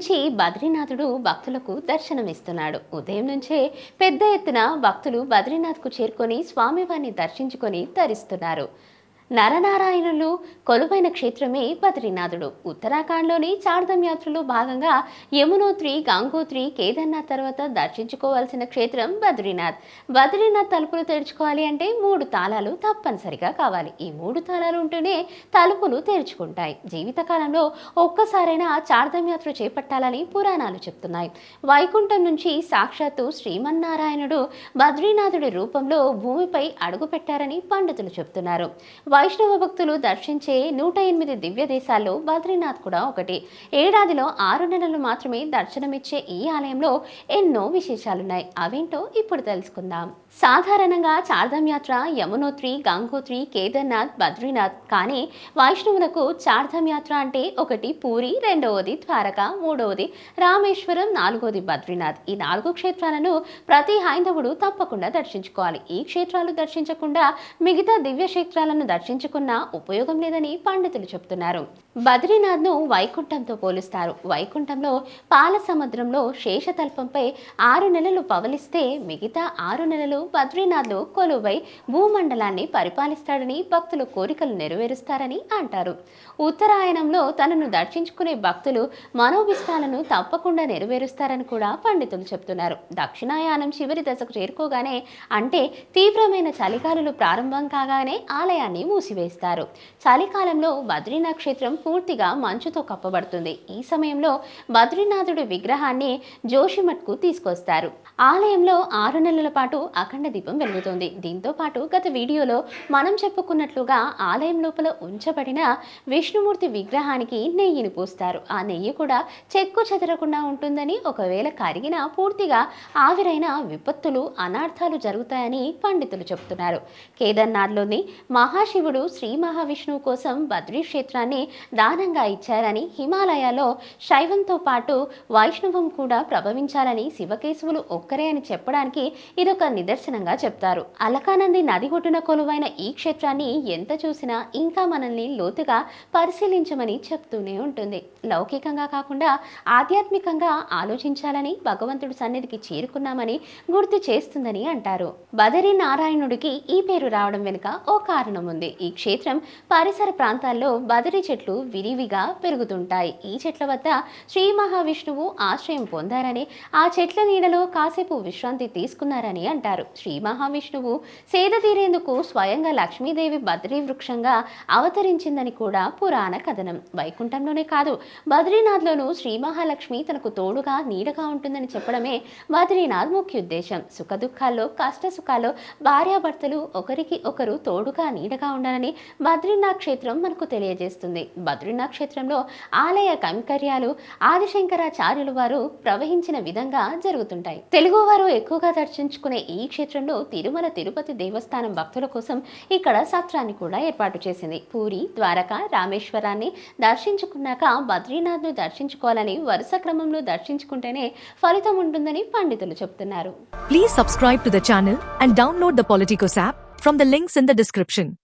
నుంచి బద్రీనాథుడు భక్తులకు దర్శనమిస్తున్నాడు. ఉదయం నుంచే పెద్ద ఎత్తున భక్తులు బద్రీనాథ్కు చేరుకొని స్వామివారిని దర్శించుకొని తరిస్తున్నారు. నరనారాయణులు కొలువైన క్షేత్రమే బద్రీనాథుడు. ఉత్తరాఖండ్లోని చార్ధామ్ యాత్రలో భాగంగా యమునోత్రి, గంగోత్రి, కేదార్నాథ్ తర్వాత దర్శించుకోవాల్సిన క్షేత్రం బద్రీనాథ్. బద్రీనాథ్ తలుపులు తెరుచుకోవాలి అంటే 3 తాళాలు తప్పనిసరిగా కావాలి. ఈ 3 తాళాలు ఉంటేనే తలుపులు తెరుచుకుంటాయి. జీవితకాలంలో ఒక్కసారైనా చార్ధామ్ యాత్ర చేపట్టాలని పురాణాలు చెప్తున్నాయి. వైకుంఠం నుంచి సాక్షాత్తు శ్రీమన్నారాయణుడు బద్రీనాథుడి రూపంలో భూమిపై అడుగుపెట్టారని పండితులు చెప్తున్నారు. వైష్ణవ భక్తులు దర్శించే 108 దివ్య దేశాల్లో బద్రీనాథ్ కూడా ఒకటి. ఏడాదిలో 6 నెలలు మాత్రమే దర్శనమిచ్చే ఈ ఆలయంలో ఎన్నో విశేషాలున్నాయి. అవేంటో ఇప్పుడు తెలుసుకుందాం. సాధారణంగా చార్ధామ్ యాత్ర యమునోత్రి, గంగోత్రి, కేదార్నాథ్, బద్రీనాథ్. కానీ వైష్ణవులకు చార్ధామ్ యాత్ర అంటే ఒకటి పూరి, రెండవది ద్వారక, మూడవది రామేశ్వరం, నాలుగవది బద్రీనాథ్. ఈ 4 క్షేత్రాలను ప్రతి హైందవుడు తప్పకుండా దర్శించుకోవాలి. ఈ క్షేత్రాలు దర్శించకుండా మిగతా దివ్య క్షేత్రాలను దర్శించుకున్న ఉపయోగం లేదని పండితులు చెప్తున్నారు. బద్రీనాథ్ను వైకుంఠంతో పోలుస్తారు. వైకుంఠంలో పాల సముద్రంలో శేషతల్పంపై 6 నెలలు పవలిస్తే మిగతా 6 నెలలు బద్రీనాథ్లో కొలువై భూమండలాన్ని పరిపాలిస్తాడని, భక్తుల కోరికలు నెరవేరుస్తారని అంటారు. ఉత్తరాయణంలో తనను దర్శించుకునే భక్తులు మనోభిష్టాలను తప్పకుండా నెరవేరుస్తారని కూడా పండితులు చెప్తున్నారు. దక్షిణాయానం చివరి దశకు చేరుకోగానే అంటే తీవ్రమైన చలికాలాలు ప్రారంభం కాగానే ఆలయాన్ని మూసివేస్తారు. చలికాలంలో బద్రీనాథ్ క్షేత్రం పూర్తిగా మంచుతో కప్పబడుతుంది. ఈ సమయంలో బద్రీనాథుడి విగ్రహాన్ని జోషిమఠ్కు తీసుకొస్తారు. ఆలయంలో 6 నెలల పాటు అఖండ దీపం వెలుగుతుంది. దీంతో పాటు గత వీడియోలో మనం చెప్పుకున్నట్లుగా ఆలయం లోపల ఉంచబడిన విష్ణుమూర్తి విగ్రహానికి నెయ్యిని పూస్తారు. ఆ నెయ్యి కూడా చెక్కు చెదరకుండా ఉంటుందని, ఒకవేళ కరిగిన పూర్తిగా ఆవిరైన విపత్తులు, అనర్థాలు జరుగుతాయని పండితులు చెప్తున్నారు. కేదార్నాథ్లోని మహాశివుడు శ్రీ మహావిష్ణువు కోసం బద్రీ క్షేత్రాన్ని దానంగా ఇచ్చారని, హిమాలయాల్లో శైవంతో పాటు వైష్ణవం కూడా ప్రభవించాలని, శివకేశవులు ఒక్కరే అని చెప్పడానికి ఇదొక నిదర్శనంగా చెప్తారు. అలకానంది నది ఒడ్డున కొలువైన ఈ క్షేత్రాన్ని ఎంత చూసినా ఇంకా మనల్ని లోతుగా పరిశీలించమని చెప్తూనే ఉంటుంది. లౌకికంగా కాకుండా ఆధ్యాత్మికంగా ఆలోచించాలని, భగవంతుడి సన్నిధికి చేరుకున్నామని గుర్తు చేస్తుందని అంటారు. బదరీ నారాయణుడికి ఈ పేరు రావడం వెనుక ఓ కారణం ఉంది. ఈ క్షేత్రం పరిసర ప్రాంతాల్లో బదరీ చెట్లు విరివిగా పెరుగుతుంటాయి. ఈ చెట్ల వద్ద శ్రీ మహావిష్ణువు ఆశ్రయం పొందారని, ఆ చెట్ల నీడలో కాసేపు విశ్రాంతి తీసుకున్నారని అంటారు. శ్రీ మహావిష్ణువు సేద తీరేందుకు స్వయంగా లక్ష్మీదేవి బద్రీ వృక్షంగా అవతరించిందని కూడా పురాణ కథనం. వైకుంఠంలోనే కాదు, బద్రీనాథ్లోనూ శ్రీ మహాలక్ష్మి తనకు తోడుగా, నీడగా ఉంటుందని చెప్పడమే బద్రీనాథ్ ముఖ్య ఉద్దేశం. సుఖదుఖాల్లో, కష్ట సుఖాల్లో భార్యాభర్తలు ఒకరికి ఒకరు తోడుగా, నీడగా ఉండాలని బద్రీనాథ్ క్షేత్రం మనకు తెలియజేస్తుంది. బద్రీనాథ్ క్షేత్రంలో ఆలయ కైంకర్యాలు ఆదిశంకరాచార్యులు వారు ప్రవహించిన విధంగా జరుగుతుంటాయి. తెలుగువారు ఎక్కువగా దర్శించుకునే ఈ క్షేత్రంలో తిరుమల తిరుపతి దేవస్థానం భక్తుల కోసం ఇక్కడ సత్రాన్ని కూడా ఏర్పాటు చేసింది. పూరి, ద్వారక, రామేశ్వరాన్ని దర్శించుకున్నాక బద్రీనాథ్ను దర్శించుకోవాలని వరుస క్రమంలో దర్శించుకుంటేనే ఫలితం ఉంటుందని పండితులు చెప్తున్నారు. Please subscribe to the channel and download the Politicos app from the links in the description.